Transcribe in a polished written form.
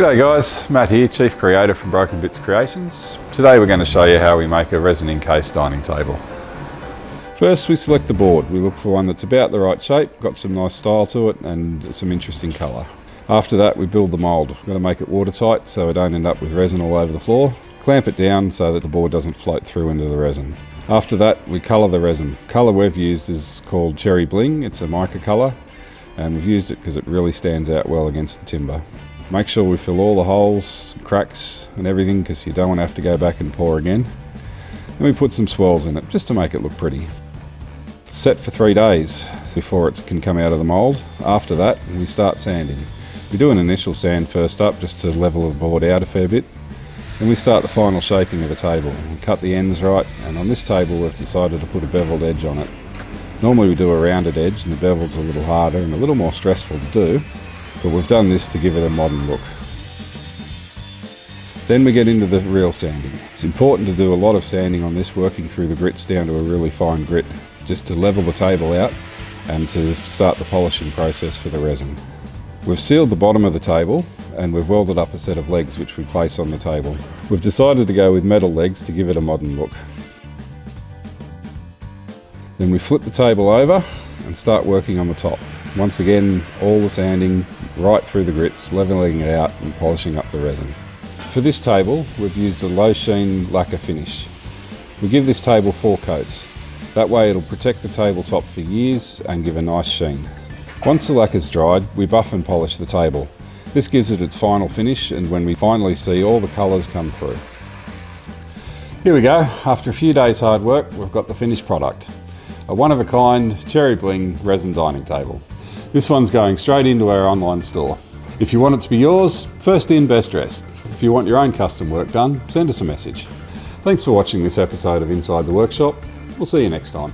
G'day guys, Matt here, Chief Creator from Broken Bits Creations. Today we're going to show you how we make a resin encased dining table. First we select the board. We look for one that's about the right shape, got some nice style to it and some interesting colour. After that we build the mould. We've got to make it watertight so we don't end up with resin all over the floor. Clamp it down so that the board doesn't float through into the resin. After that we colour the resin. The colour we've used is called Cherry Bling. It's a mica colour and we've used it because it really stands out well against the timber. Make sure we fill all the holes, cracks and everything because you don't want to have to go back and pour again. And we put some swirls in it just to make it look pretty. It's set for 3 days before it can come out of the mould. After that we start sanding. We do an initial sand first up just to level the board out a fair bit. Then we start the final shaping of the table. We cut the ends right, and on this table we've decided to put a beveled edge on it. Normally we do a rounded edge and the bevel's a little harder and a little more stressful to do. But we've done this to give it a modern look. Then we get into the real sanding. It's important to do a lot of sanding on this, working through the grits down to a really fine grit, just to level the table out and to start the polishing process for the resin. We've sealed the bottom of the table and we've welded up a set of legs which we place on the table. We've decided to go with metal legs to give it a modern look. Then we flip the table over and start working on the top. Once again, all the sanding right through the grits, levelling it out and polishing up the resin. For this table, we've used a low sheen lacquer finish. We give this table 4 coats. That way it'll protect the tabletop for years and give a nice sheen. Once the lacquer's dried, we buff and polish the table. This gives it its final finish and when we finally see all the colours come through. Here we go. After a few days hard work, we've got the finished product. A one-of-a-kind Cherry Bling resin dining table. This one's going straight into our online store. If you want it to be yours, first in, best dressed. If you want your own custom work done, send us a message. Thanks for watching this episode of Inside the Workshop. We'll see you next time.